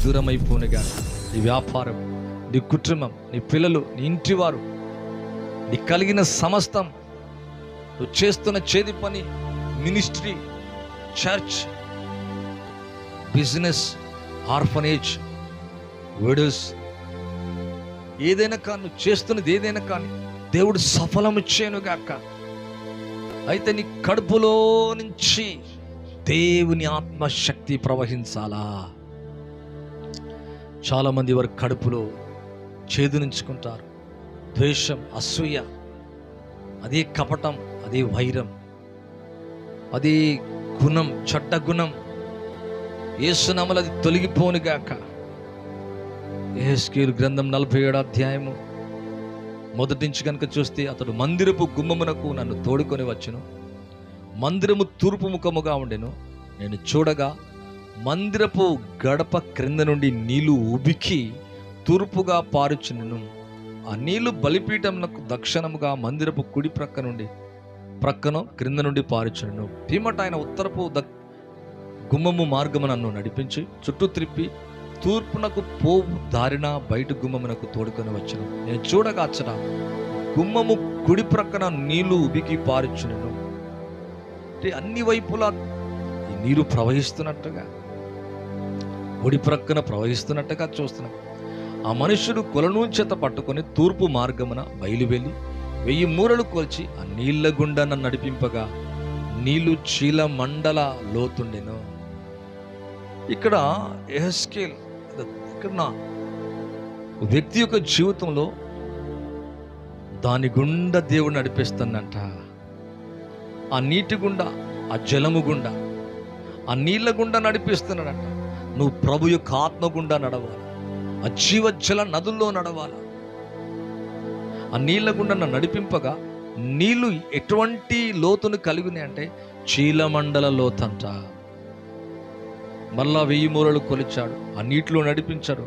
దూరం అయిపోనుగా. నీ వ్యాపారం, నీ కుటుంబం, నీ పిల్లలు, నీ ఇంటివారు, నీ కలిగిన సమస్తం, నువ్వు చేస్తున్న చేతి పని, ministry, church, business, orphanage, widows, ఏదైనా కానీ, నువ్వు చేస్తున్నది ఏదైనా కానీ దేవుడు సఫలము చేయనుగాక. అయితే నీ కడుపులో నుంచి దేవుని ఆత్మశక్తి ప్రవహించాలా. చాలామంది వారి కడుపులో చేదునించుకుంటారు. ద్వేషం, అసూయ, అదే కపటం, అదే వైరం, అదే గుణం, చెడ్డ గుణం. యేసునామములో అది తొలగిపోనుగాక. యెహెజ్కేలు గ్రంథం 47వ అధ్యాయము మొదటి నుంచి కనుక చూస్తే, అతడు మందిరపు గుమ్మమునకు నన్ను తోడుకొని వచ్చెను. మందిరము తూర్పు ముఖముగా ఉండెను. నేను చూడగా మందిరపు గడప క్రింద నుండి నీళ్లు ఉబికి తూర్పుగా పారుచును. ఆ నీళ్లు బలిపీఠమునకు దక్షిణముగా మందిరపు కుడి ప్రక్కన క్రింద నుండి పారుచును. పిమ్మట ఆయన ఉత్తరపు గుమ్మము మార్గము నన్ను నడిపించి చుట్టూ త్రిప్పి తూర్పునకు పోవు దారిన బయట గుమ్మమునకు తోడుకొని వచ్చును. నేను చూడగా అచ్చట గుమ్మము కుడి ప్రక్కన నీళ్లు ఉబికి పారుచును. అంటే అన్ని వైపులా ఈ నీరు ప్రవహిస్తున్నట్టుగా, కుడి ప్రక్కన ప్రవహిస్తున్నట్టుగా చూస్తున్నాం. ఆ మనుషుడు కొలనూంచెత పట్టుకొని తూర్పు మార్గమున బయలువెళ్ళి 1000 మూరలు కొల్చి ఆ నీళ్ల గుండా నన్ను నడిపింపగా నీళ్లు చీల మండల లోతుండెను. ఇక్కడ యెహెజ్కేలు, ఇక్కడ నా వ్యక్తి యొక్క జీవితంలో దాని గుండా దేవుడు నడిపిస్తుందంట. ఆ నీటి గుండా, ఆ జలము గుండా, ఆ నీళ్ల గుండా నడిపిస్తున్నాడంట. నువ్వు ప్రభు యొక్క ఆత్మ గుండా నడవాలి, ఆ జీవజల నదుల్లో నడవాలి. ఆ నీళ్ల గుండా నడిపింపగా నీళ్లు ఎటువంటి లోతును కలిగినాయి అంటే చీలమండల లోతంట. మళ్ళా 1000 మూరలు కొలిచాడు, ఆ నీటిలో నడిపించాడు,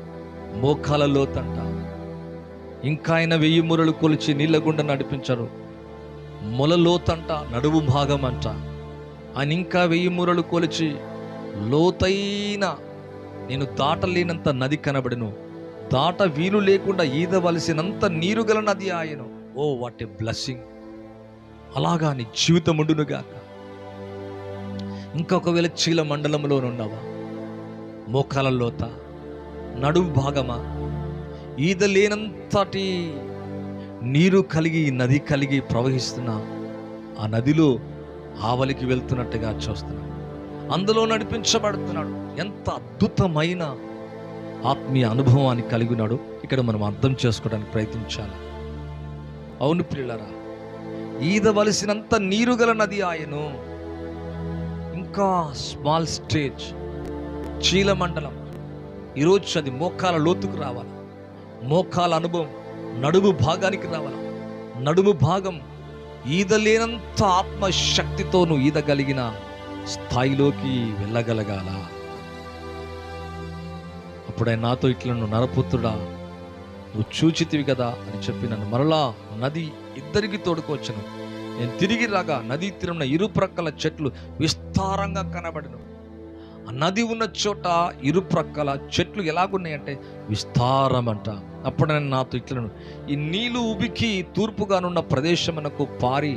మోకాల లోతంట. ఇంకా ఆయన 1000 మూరలు కొలిచి నీళ్ళ గుండా నడిపించారు, మొల లోతంట, నడుము భాగం అంట. ఆయన ఇంకా 1000 మూరలు కొలిచి లోతైన, నేను దాటలేనంత నది కనబడెను, దాట వీలు లేకుండా ఈదవలసినంత నీరు గల నది ఆయను. Oh what a blessing. అలాగా నీ జీవితం ఉండునుగాక. ఇంకొకవేళ చీల మండలంలో ఉన్నావా, మోకాల లోత, నడుము భాగమా, ఈదలేనంతటి నీరు కలిగి, నది కలిగి ప్రవహిస్తున్నా, ఆ నదిలో ఆవలికి వెళ్తున్నట్టుగా చూస్తున్నాడు, అందులో నడిపించబడుతున్నాడు. ఎంత అద్భుతమైన ఆత్మీయ అనుభవాన్ని కలిగి ఉన్నాడు. ఇక్కడ మనం అర్థం చేసుకోవడానికి ప్రయత్నించాలి. అవును ప్రియులారా, ఈదవలసినంత నీరు గల నది ఆయను. ఇంకా స్మాల్ స్టేజ్, చీలమండలం. ఈరోజు అది మోకాల లోతుకు రావాలి, మోకాల అనుభవం నడుము భాగానికి రావాలి. నడుము భాగం ఈదలేనంత ఆత్మశక్తితో నువ్వు ఈదగలిగిన స్థాయిలోకి వెళ్ళగలగాల. అప్పుడే నాతో ఇట్లా, నువ్వు నరపుత్రుడా, నువ్వు చూచితివి కదా అని చెప్పి నన్ను మరలా నది ఇద్దరికి తోడుకొచ్చను. నేను తిరిగి రాగా నదీ తీరంలో ఇరుప్రక్కల చెట్లు విస్తారంగా కనబడను. ఆ నది ఉన్న చోట ఇరుప్రక్కల చెట్లు ఎలాగున్నాయంటే విస్తారం అంట. అప్పుడు నేను నాతో ఇట్లను, ఈ నీళ్లు ఉబికి తూర్పుగానున్న ప్రదేశమునకు పారి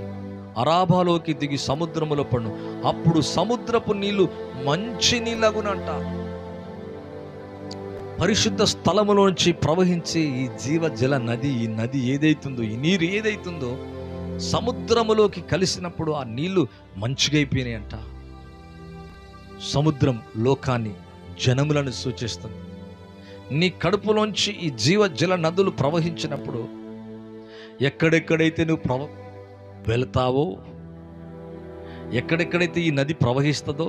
అరాబాలోకి దిగి సముద్రములో పడును. అప్పుడు సముద్రపు నీళ్లు మంచి నీళ్ళగునంట. పరిశుద్ధ స్థలములోంచి ప్రవహించే ఈ జీవజల నది, ఈ నది ఏదైతుందో, ఈ నీరు ఏదైతుందో సముద్రములోకి కలిసినప్పుడు ఆ నీళ్లు మంచిగా అయిపోయినాయంట. సముద్రం లోకాన్ని, జనములను సూచిస్తుంది. నీ కడుపులోంచి ఈ జీవజల నదులు ప్రవహించినప్పుడు ఎక్కడెక్కడైతే నువ్వు వెళతావో, ఎక్కడెక్కడైతే ఈ నది ప్రవహిస్తుందో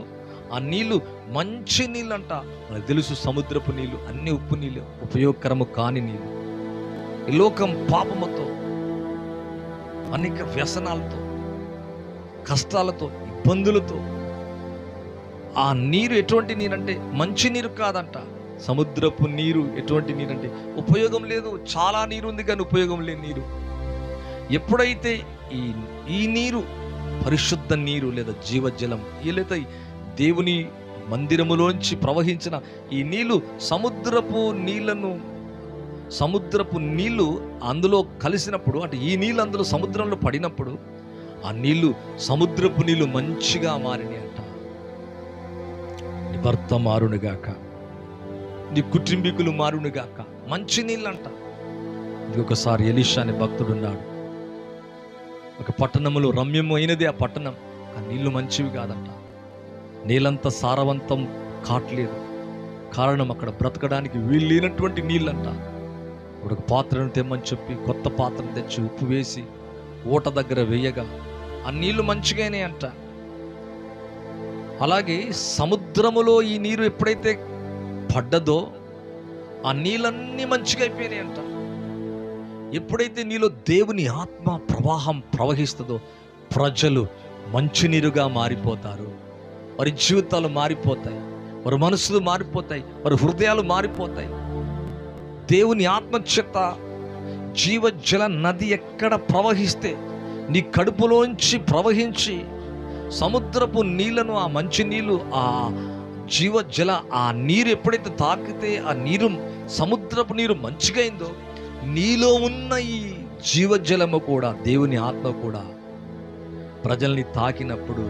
ఆ నీళ్లు మంచి నీళ్ళంట. మనకు తెలుసు, సముద్రపు నీళ్లు అన్ని ఉప్పు నీళ్ళు, ఉపయోగకరము కాని నీళ్ళు. ఈ లోకం పాపముతో, అనేక వ్యసనాలతో, కష్టాలతో, ఇబ్బందులతో ఆ నీరు ఎటువంటి నీరంటే మంచి నీరు కాదంట. సముద్రపు నీరు ఎటువంటి నీరంటే ఉపయోగం లేదు. చాలా నీరు ఉంది కానీ ఉపయోగం లేని నీరు. ఎప్పుడైతే ఈ నీరు పరిశుద్ధ నీరు లేదా జీవజలం, లేదా దేవుని మందిరములోంచి ప్రవహించిన ఈ నీళ్లు సముద్రపు నీళ్లు అందులో కలిసినప్పుడు, అంటే ఈ నీళ్ళు అందులో సముద్రంలో పడినప్పుడు ఆ నీళ్లు సముద్రపు నీళ్లు మంచిగా మారినాయి అంట. నీ భర్త మారునుగాక, నీ కుటుంబీకులు మారునుగాక, మంచి నీళ్ళు అంట. ఇంకొకసారి ఎలీషా అనే భక్తుడున్నాడు. ఒక పట్టణంలో రమ్యమైనది ఆ పట్టణం, ఆ నీళ్లు మంచివి కాదంట. నీళ్ళంతా సారవంతం కావట్లేదు. కారణం అక్కడ బ్రతకడానికి వీలు లేనటువంటి నీళ్ళంట. ఇప్పుడు ఒక పాత్రను తెమ్మని చెప్పి కొత్త పాత్రను తెచ్చి ఉప్పు వేసి ఊట దగ్గర వేయగా ఆ నీళ్లు మంచిగానే అంట. అలాగే సముద్రములో ఈ నీరు ఎప్పుడైతే పడ్డదో ఆ నీళ్ళన్నీ మంచిగా అయిపోయినాయి అంట. ఎప్పుడైతే నీలో దేవుని ఆత్మ ప్రవాహం ప్రవహిస్తుందో ప్రజలు మంచినీరుగా మారిపోతారు. వారి జీవితాలు మారిపోతాయి, వారి మనసులు మారిపోతాయి, వారి హృదయాలు మారిపోతాయి. దేవుని ఆత్మచేత జీవజల నది ఎక్కడ ప్రవహిస్తే, నీ కడుపులోంచి ప్రవహించి సముద్రపు నీళ్లను, ఆ మంచి నీళ్ళు, ఆ జీవజల ఆ నీరు ఎప్పుడైతే తాకితే ఆ నీరు, సముద్రపు నీరు మంచిగా అయిందో, నీలో ఉన్న ఈ జీవజలము కూడా, దేవుని ఆత్మ కూడా ప్రజల్ని తాకినప్పుడు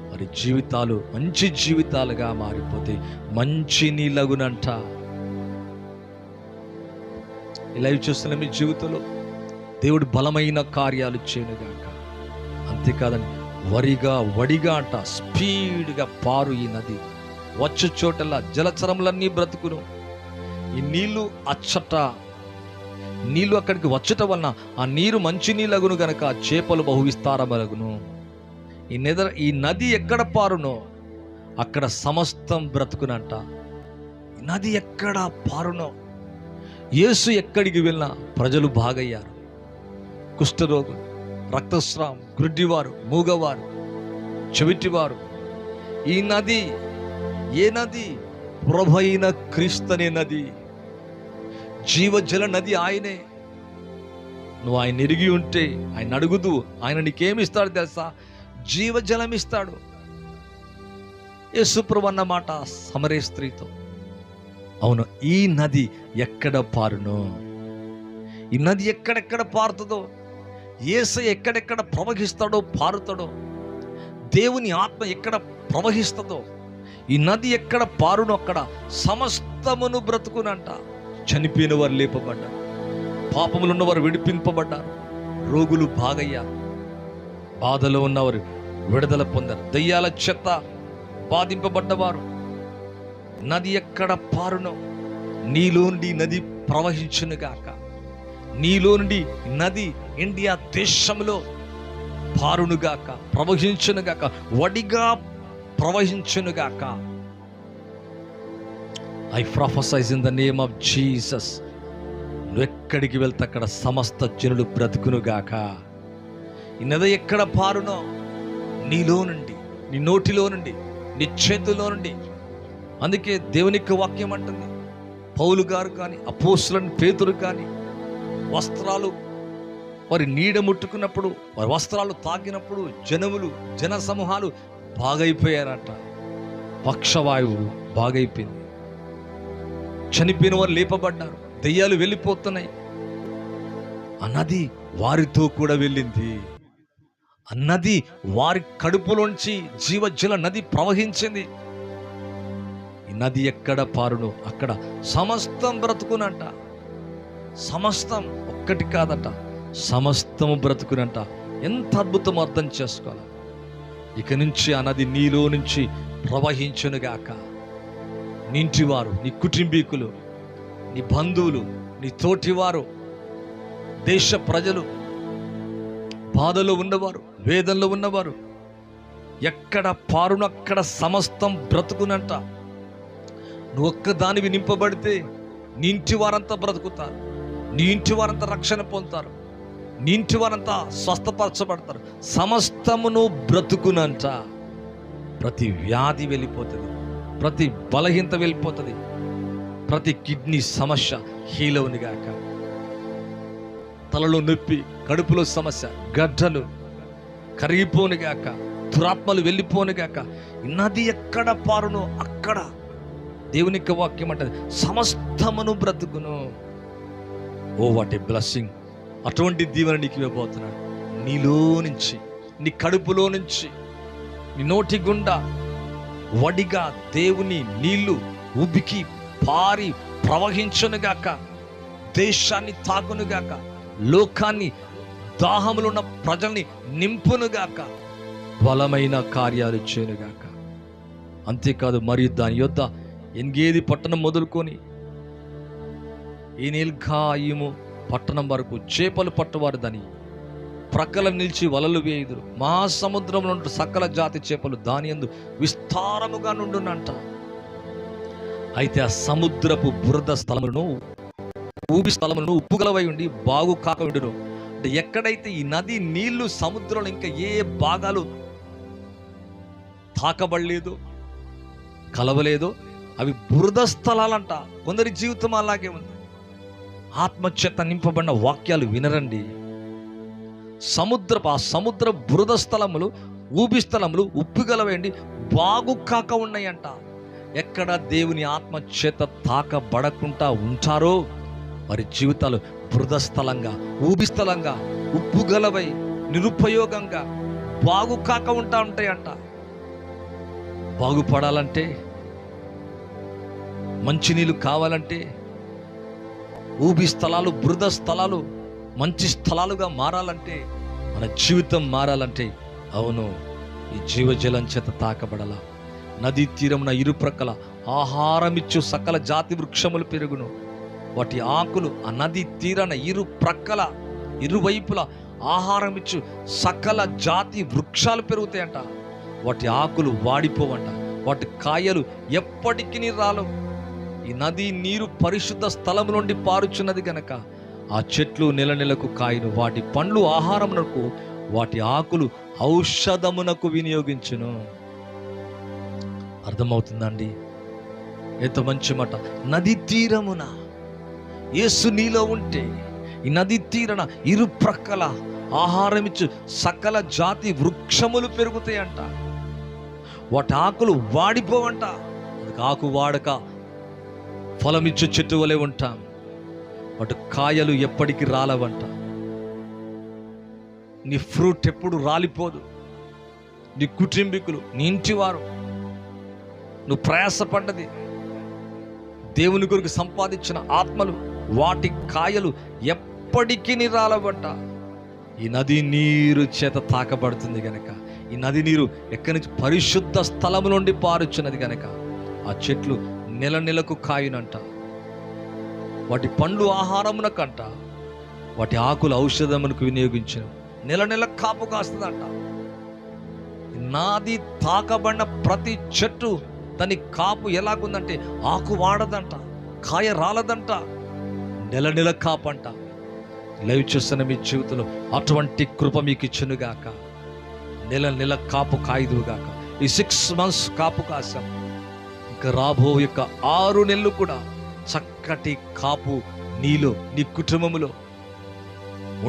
వారి జీవితాలు మంచి జీవితాలుగా మారిపోతే మంచి నీళ్ళగునంట. ఇలా చూస్తున్న మీ జీవితంలో దేవుడు బలమైన కార్యాలు చేయనుగాక. అంతేకాదని వడిగా అంట స్పీడ్గా పారు ఈ నది, వచ్చే చోటల్లా జలచరములన్నీ బ్రతుకును. ఈ నీళ్లు అక్కడికి వచ్చట వలన ఆ నీరు మంచి నీళ్ళగును గనక చేపలు బహు విస్తారమలగును. ఈ నది ఎక్కడ పారునో అక్కడ సమస్తం బ్రతుకునంట. ఈ నది ఎక్కడ పారునో, యేసు ఎక్కడికి వెళ్ళినా ప్రజలు బాగయ్యారు. కుష్ఠరోగులు, రక్తస్రావం, గుడ్డివారు, మూగవారు, చెవిటివారు. ఈ నది ఏ నది? ప్రభైన క్రీస్తనే నది, జీవజల నది ఆయనే. నువ్వు ఆయన ఎరిగి ఉంటే, ఆయన అడుగుదు, ఆయన నీకేమిస్తాడు తెలుసా? జీవజలం ఇస్తాడు. యేసుప్రభు అన్నమాట సమరే స్త్రీతో. అవును, ఈ నది ఎక్కడ పారునో, ఈ నది ఎక్కడెక్కడ పారుతుందో, యేసయ్య ఎక్కడెక్కడ ప్రవహిస్తాడో పారుతాడో, దేవుని ఆత్మ ఎక్కడ ప్రవహిస్తుందో, ఈ నది ఎక్కడ పారునో అక్కడ సమస్తమును బ్రతుకునంట. చనిపోయిన వారు లేపబడ్డారు, పాపములు ఉన్నవారు విడిపింపబడ్డారు, రోగులు బాగయ్యారు, బాధలో ఉన్నవారు విడుదల పొందారు, దయ్యాల చేత బాధింపబడ్డవారు. నది ఎక్కడ పారునో నీలో నుండి నది ప్రవహించునుగాక. నీలో నుండి నది ఇండియా దేశంలో పారునుగాక, ప్రవహించునుగాక, వడిగా ప్రవహించునుగాక. I prophesy in the name of Jesus. నువ్వు ఎక్కడికి వెళ్తే అక్కడ సమస్త జనులు బ్రతుకునుగాక. ఈ నది ఎక్కడ పారునో నీలో నుండి, నీ నోటిలో నుండి, నీ చేతిలో నుండి. అందుకే దేవునికి వాక్యం అంటుంది, పౌలు గారు కానీ, అపోస్తలుని పేతురు కానీ, వస్త్రాలు వారి నీడ ముట్టుకున్నప్పుడు, వారి వస్త్రాలు తాకినప్పుడు జన సమూహాలు బాగైపోయారట. పక్షవాయువు బాగైపోయింది, చనిపోయిన వారు లేపబడ్డారు, దెయ్యాలు వెళ్ళిపోతున్నాయి. ఆ నది వారితో కూడా వెళ్ళింది. ఆ నది వారి కడుపులోంచి జీవజల నది ప్రవహించింది. ఈ నది ఎక్కడ పారునో అక్కడ సమస్తం బ్రతుకునంట. సమస్తం, ఒక్కటి కాదట, సమస్తము బ్రతుకునంట. ఎంత అద్భుతం, అర్థం చేసుకోవాలి. ఇక నుంచి ఆ నది నీలో నుంచి ప్రవహించునుగాక. నీ ఇంటివారు, నీ కుటుంబీకులు, నీ బంధువులు, నీ తోటివారు, దేశ ప్రజలు, బాధలో ఉన్నవారు, వేదనలో ఉన్నవారు, ఎక్కడ పారును అక్కడ సమస్తం బ్రతుకునంట. నువ్వు ఒక్కదానివి నింపబడితే నీ ఇంటి వారంతా బ్రతుకుతారు, నీ ఇంటి వారంతా రక్షణ పొందుతారు, నీ ఇంటి వారంతా స్వస్థపరచబడతారు. సమస్తమును బ్రతుకునంట. ప్రతి వ్యాధి వెళ్ళిపోతుంది, ప్రతి బలహీనత వెళ్ళిపోతుంది, ప్రతి కిడ్నీ సమస్య హీలవునిగాక. తలలో నొప్పి, కడుపులో సమస్య, గడ్డలు కరిగిపోనుగాక, దురాత్మలు వెళ్ళిపోనుగాక. నది ఎక్కడ పారునో అక్కడ దేవుని యొక్క వాక్యం అంటది సమస్తమును బ్రతుకును. Oh what a blessing! అటువంటి దీవెన నీకు ఇవ్వబోతున్నాడు. నీలో నుంచి, నీ కడుపులో నుంచి, నీ నోటి గుండా వడిగా దేవుని నీళ్లు ఉబికి పారి ప్రవహించునుగాక. దేశాన్ని తాకునుగాక, లోకాన్ని, దాహములు ఉన్న ప్రజల్ని నింపునుగాక, బలమైన కార్యాలు చేయనుగాక. అంతేకాదు, మరియు దాని యొద్ద ఎన్గేది పట్టణం మొదలుకొని ఏనేల్గాయిము పట్టణం వరకు చేపలు పట్టువారు దాని ప్రక్కల నిలిచి వలలు వేయుదురు. మహాసముద్రంలో సకల జాతి చేపలు దాని యందు విస్తారముగా నుండునంట. అయితే ఆ సముద్రపు బురద స్థలములను, ఊబి స్థలములను ఉప్పుగలవై ఉండి బాగు కాక ఉండును. అంటే ఎక్కడైతే ఈ నది నీళ్లు సముద్రంలో ఇంకా ఏ భాగాలు తాకబడలేదో, కలవలేదో అవి బురద స్థలాలంట. కొందరి జీవితం అలాగే ఉంది. ఆత్మచేత నింపబడిన వాక్యాలు వినరండి. ఆ సముద్ర బురద స్థలములు, ఊబి స్థలములు ఉప్పుగలవేండి బాగు కాక ఉన్నాయంట. ఎక్కడ దేవుని ఆత్మచేత తాకబడకుండా ఉంటారో వారి జీవితాలు బురద స్థలంగా, ఊబి స్థలంగా, ఉప్పుగలవై నిరుపయోగంగా బాగు కాక ఉంటాయంట. బాగుపడాలంటే, మంచినీళ్ళు కావాలంటే, ఊబి స్థలాలు, బురద స్థలాలు మంచి స్థలాలుగా మారాలంటే, మన జీవితం మారాలంటే, అవును, ఈ జీవజలం చేత తాకబడాల. నదీ తీరమున ఇరుప్రక్కల ఆహారమిచ్చు సకల జాతి వృక్షములు పెరుగును. వాటి ఆకులు ఆ నది తీరాన ఇరువైపుల ఆహారమిచ్చు సకల జాతి వృక్షాలు పెరుగుతాయంట. వాటి ఆకులు వాడిపోవంట, వాటి కాయలు ఎప్పటికీ రాలవు. ఈ నది నీరు పరిశుద్ధ స్థలము నుండి పారుచున్నది గనక ఆ చెట్లు నెలకు కాయను, వాటి పండ్లు ఆహారమునకు, వాటి ఆకులు ఔషధమునకు వినియోగించును. అర్థమవుతుందండి? ఎంత మంచి మాట. నది తీరమున యేసు నీలో ఉంటే, ఈ నది తీరన ఇరు ప్రక్కల ఆహారమిచ్చు సకల జాతి వృక్షములు పెరుగుతాయంట. వాటి ఆకులు వాడిపోవంట. ఆకు వాడక ఫలమిచ్చు చెట్టు వలె ఉంటాం. వాటి కాయలు ఎప్పటికీ రాలవంట. నీ ఫ్రూట్ ఎప్పుడు రాలిపోదు. నీ కుటుంబీకులు, నీ ఇంటివారు, నువ్వు ప్రయాసపడ్డది, దేవుని కొరకు సంపాదించిన ఆత్మలు, వాటి కాయలు ఎప్పటికీ రాలవంట. ఈ నది నీరు చేత తాకబడుతుంది గనక, ఈ నది నీరు ఎక్కడి నుంచి? పరిశుద్ధ స్థలము నుండి పారుచున్నది గనక ఆ చెట్లు నెలకు కాయునంట. వాటి పండ్లు ఆహారమునకంట, వాటి ఆకులు ఔషధమునకు వినియోగించను. నెల కాపు కాస్తుందంట. నాది తాకబడిన ప్రతి చెట్టు దాని కాపు ఎలాగుందంటే, ఆకు వాడదంట, కాయ రాలదంట, నెల కాపంట. లైవ్ చూస్తున్న మీ జీవితంలో అటువంటి కృప మీకు ఇచ్చునుగాక. నెల కాపు కాయదుగాక. ఈ 6 months కాపు కాసాం. ఇంకా రాబో యొక్క 6 నెలలు కూడా చక్కటి కాపు నీలో, నీ కుటుంబములో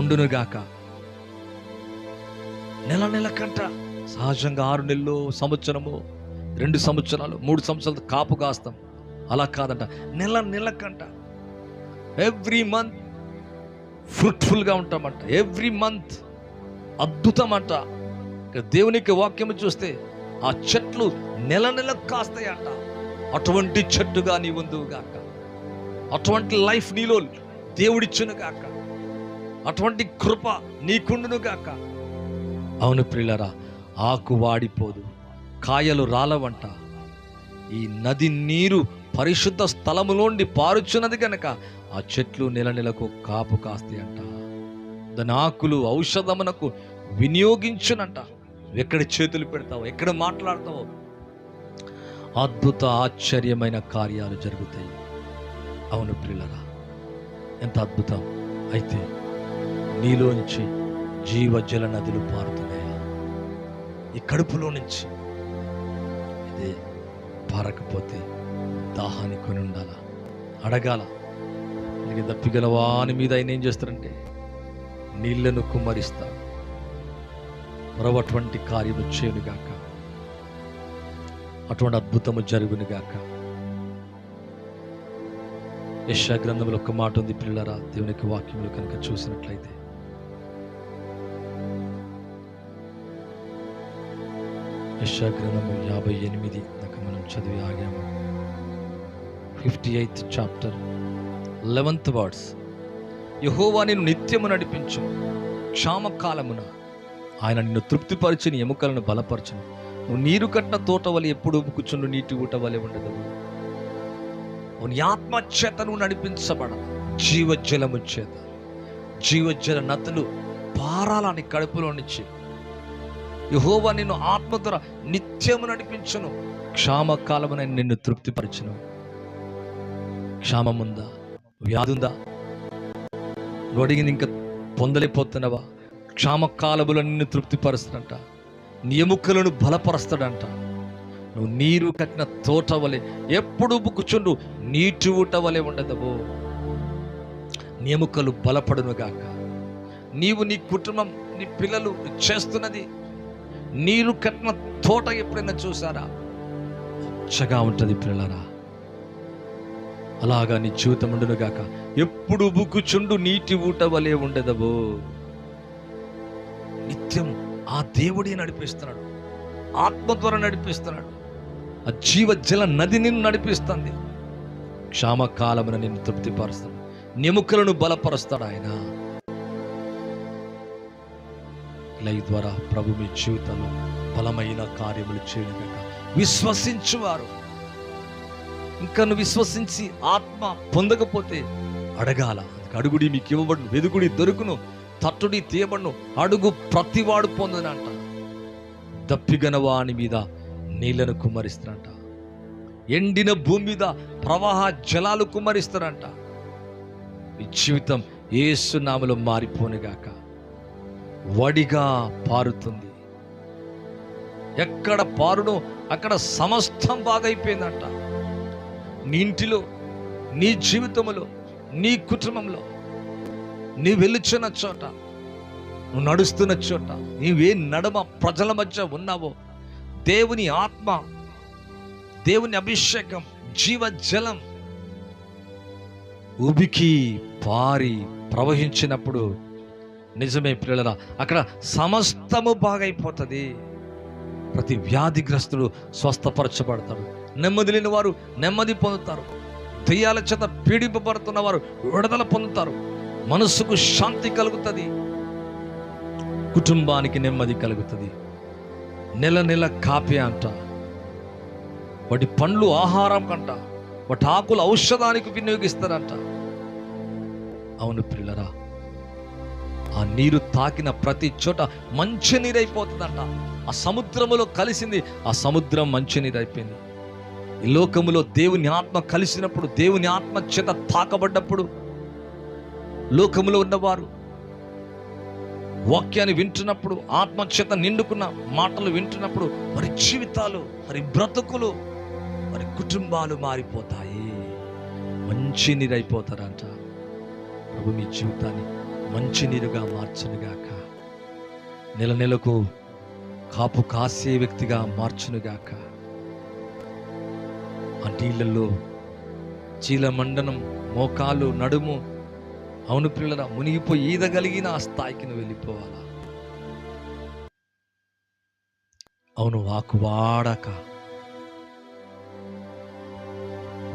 ఉండునుగాక. నెల కంట సహజంగా 6 నెలలు, సంవత్సరము, 2 సంవత్సరాలు, 3 సంవత్సరాలు కాపు కాస్తాం. అలా కాదంట, నెల కంట. ఎవ్రీ మంత్ ఫ్రూట్ఫుల్గా ఉంటామంట. ఎవ్రీ మంత్ అద్భుతం అంట. దేవునికి వాక్యము చూస్తే ఆ చెట్లు నెల కాస్తాయంట. అటువంటి చెట్టుగా నీ ఉందువుగాక. అటువంటి లైఫ్ నీలో దేవుడిచ్చునుగాక. అటువంటి కృప నీకుండునుగాక. అవును ప్రియులారా, ఆకు వాడిపోదు, కాయలు రాలవంట. ఈ నది నీరు పరిశుద్ధ స్థలములోండి పారుచున్నది కనుక ఆ చెట్లు నెలకు కాపు కాస్తాయంట. దాని ఆకులు ఔషధమునకు వినియోగించునంట. ఎక్కడ చేతులు పెడతావో, ఎక్కడ మాట్లాడతావో అద్భుత ఆశ్చర్యమైన కార్యాలు జరుగుతాయి. అవును ప్రియులారా, ఎంత అద్భుతం! అయితే నీలో నుంచి జీవజల నదులు పారుతున్నాయా? ఈ కడుపులో నుంచి. ఇదే పారకపోతే దాహాన్ని కొని ఉండాలా, అడగాల. నీకు దప్పిగలవా అని మీద ఆయన ఏం చేస్తారంటే నీళ్లను కుమ్మరిస్తా. ప్రభు అటువంటి కార్యము చేయునుగాక, అటువంటి అద్భుతము జరుగునుగాక. యెషయా గ్రంథంలో ఒక మాట ఉంది పిల్లరా, దేవునికి వాక్యములు కనుక చూసినట్లయితే, యెషయా గ్రంథము 58 దాకా మనం చదివి ఆగాము. 58th chapter 11th words. యెహోవా నిన్ను నిత్యము నడిపించు, క్షామకాలమున ఆయన నిన్ను తృప్తిపరిచి నీ ఎముకలను బలపరచును. నువ్వు నీరు కట్టిన తోట వలె ఎప్పుడు కూర్చుండు నీటి ఊట వలె ఉండదు. నీ ఆత్మ చేత నువ్వు నడిపించబడ, జీవజలము చేత, జీవజల నదులు పారాలని కడుపులో నుంచి. యెహోవా నిన్ను ఆత్మ ద్వారా నిత్యము నడిపించును, క్షామకాలమున నిన్ను తృప్తిపరచును. క్షామముందా, వ్యాధుందా, నువ్వు అడిగింది ఇంకా పొందలేకపోతున్నావా? క్షామకాలములో నిన్ను తృప్తిపరుస్తాడంట, నీ ఎముకలను బలపరుస్తాడంట. నువ్వు నీరు కట్టిన తోట వలె ఎప్పుడు కూర్చుండు నీటి ఊట వలె ఉండదవో. నీ ఎముకలు బలపడునుగాక. నీవు, నీ కుటుంబం, నీ పిల్లలు చేస్తున్నది నీరు కట్టిన తోట ఎప్పుడైనా చూసారా? పచ్చగా ఉంటుంది పిల్లరా. అలాగా నీ జీవితం ఉండునుగాక. ఎప్పుడు బుక్కుచుండు నీటి ఊట వలె ఉండదవో. నిత్యం ఆ దేవుడే నడిపిస్తున్నాడు, ఆత్మ ద్వారా నడిపిస్తున్నాడు. ఆ జీవజల నది నిన్ను నడిపిస్తుంది. క్షామకాలమున నిన్ను తృప్తిపరుస్తాడు, ఎముకలను బలపరుస్తాడు ఆయన. ఇలా ఈ ద్వారా ప్రభు మీ జీవితంలో బలమైన కార్యములు చేయనుగాక. విశ్వసించువారు, ఇంకా నువ్వు విశ్వసించి ఆత్మ పొందకపోతే అడగాల. అడుగుడి మీకు ఇవ్వబడును, వెదుగుడి దొరుకును, తట్టుడి తీయబడును, అడుగు ప్రతివాడు పొందునంట. దప్పిగన వాని మీద నీళ్లను కుమ్మరిస్తారంట, ఎండిన భూమి మీద ప్రవాహ జలాలు కుమ్మరిస్తారంట. ఈ జీవితం యేసు నామములో మారిపోనుగాక. వడిగా పారుతుంది, ఎక్కడ పారునో అక్కడ సమస్తం బాగైపోయిందంట. నీ ఇంటిలో, నీ జీవితంలో, నీ కుటుంబంలో, నీ వెలుచున్న చోట, నువ్వు నడుస్తున్న చోట, నీవే నడమ ప్రజల మధ్య ఉన్నావో, దేవుని ఆత్మ, దేవుని అభిషేకం, జీవజలం ఉబికి పారి ప్రవహించినప్పుడు నిజమే పిల్లల, అక్కడ సమస్తము బాగైపోతుంది. ప్రతి వ్యాధిగ్రస్తుడు స్వస్థపరచబడతాడు, నెమ్మది లేని వారు నెమ్మది పొందుతారు, దెయ్యాల చేత పీడింపబడుతున్న వారు విడుదల పొందుతారు, మనస్సుకు శాంతి కలుగుతుంది, కుటుంబానికి నెమ్మది కలుగుతుంది. నెల నెల కాపే అంట, వాటి పండ్లు ఆహారం కంట, వాటి ఆకులు ఔషధానికి వినియోగిస్తారంట. అవును పిల్లరా, ఆ నీరు తాకిన ప్రతి చోట మంచి నీరు అయిపోతుందంట. ఆ సముద్రములో కలిసింది, ఆ సముద్రం మంచి నీరు అయిపోయింది. ఈ లోకములో దేవుని ఆత్మ కలిసినప్పుడు, దేవుని ఆత్మ చేత తాకబడ్డప్పుడు, లోకములో ఉన్నవారు వాక్యాన్ని వింటున్నప్పుడు, ఆత్మ చేత నిండుకున్న మాటలు వింటున్నప్పుడు, వారి జీవితాలు, వారి బ్రతుకులు, వారి కుటుంబాలు మారిపోతాయి, మంచి నీరు అయిపోతారంట. ప్రభు మీ జీవితాన్ని మంచి నీరుగా మార్చునుగాక, నెల నెలకు కాపు కాసే వ్యక్తిగా మార్చునుగాక. ఆ నీళ్ళల్లో చీలమండనం, మోకాలు, నడుము, అవును పిల్లల, మునిగిపోయి ఈదగలిగిన ఆ స్థాయికి నువ్వు వెళ్ళిపోవాలా. అవును, ఆకు వాడక,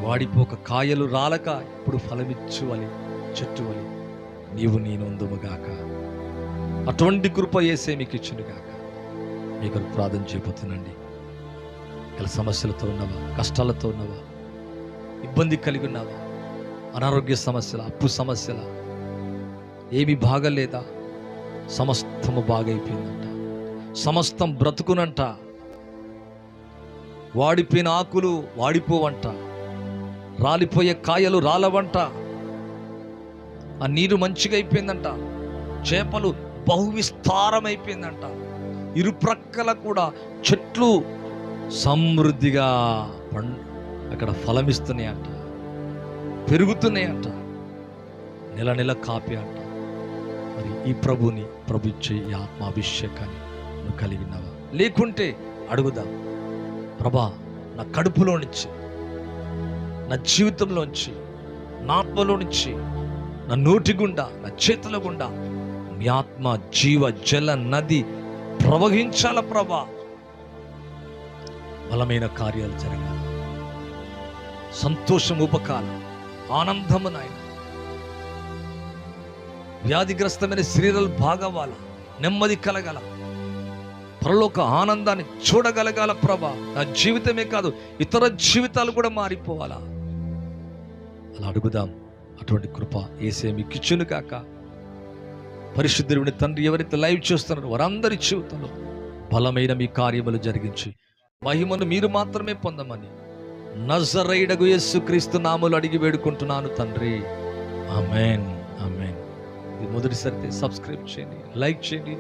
వాడిపోక, కాయలు రాలక, ఇప్పుడు ఫలమిచ్చువలి చెట్టు వలి నీవు నేను ఉందుముగాక. అటువంటి కృప యేసే మీకు ఇచ్చునుగాక. మీకు ప్రార్థన చేయబోతున్నాండి. ఇలా సమస్యలతో ఉన్నావా, కష్టాలతో ఉన్నావా, ఇబ్బంది కలిగి ఉన్నావా, అనారోగ్య సమస్యల, అప్పు సమస్యల, ఏమి బాగలేదా? సమస్తము బాగైపోయిందంట. సమస్తం బ్రతుకునంట. వాడిపోయిన ఆకులు వాడిపోవంట, రాలిపోయే కాయలు రాలవంట. ఆ నీరు మంచిగా అయిపోయిందంట. చేపలు బహువిస్తారమైపోయిందంట. ఇరుప్రక్కల కూడా చెట్లు సమృద్ధిగా అక్కడ ఫలమిస్తున్నాయంట, పెరుగుతున్నాయంట, నెల నెల కాపే అంట. మరి ఈ ప్రభు ఇచ్చే ఈ ఆత్మాభిషేకాన్ని నువ్వు కలిగి ఉన్నావా? లేకుంటే అడుగుదాం. ప్రభా, నా కడుపులో నుంచి, నా జీవితంలోంచి, నా ఆత్మలో నుంచి, నా నోటి గుండా, నా చేతుల గుండా మీ ఆత్మ జీవ జల నది ప్రవహించాల ప్రభా. బలమైన కార్యాలు జరగాలి, సంతోషం ఉపకాల, ఆనందము నాయన, వ్యాధిగ్రస్తమైన శరీరాలు బాగవ్వాల, నెమ్మది కలగల, పరలోక ఆనందాన్ని చూడగలగాల ప్రభా. నా జీవితమే కాదు, ఇతర జీవితాలు కూడా మారిపోవాలా. అలా అడుగుదాం. అటువంటి కృప యేసే మీకు ఇచ్చును కాక. పరిశుద్ధుని తండ్రి ఎవరైతే లైవ్ చేస్తున్నారో వారందరి జీవితంలో బలమైన మీ కార్యములు జరిగించి మహిమను మీరు మాత్రమే పొందమని నజరేయుడగు యేసుక్రీస్తు నామములో అడిగి వేడుకుంటున్నాను తండ్రి. ఆమేన్, ఆమేన్. ఇది మొదటిసారి సబ్స్క్రైబ్ చేయండి, లైక్ చేయండి,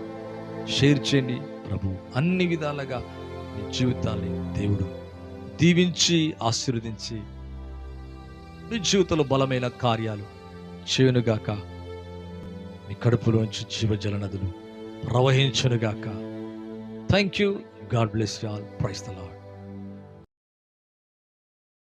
షేర్ చేయండి. ప్రభు అన్ని విధాలుగా మీ జీవితాన్ని దేవుడు దీవించి ఆశీర్వదించి మీ జీవితంలో బలమైన కార్యాలు చేయునుగాక. మీ కడుపులోంచి జీవజల నదులు ప్రవహించునుగాక. Thank you. God bless you all. Praise the lord.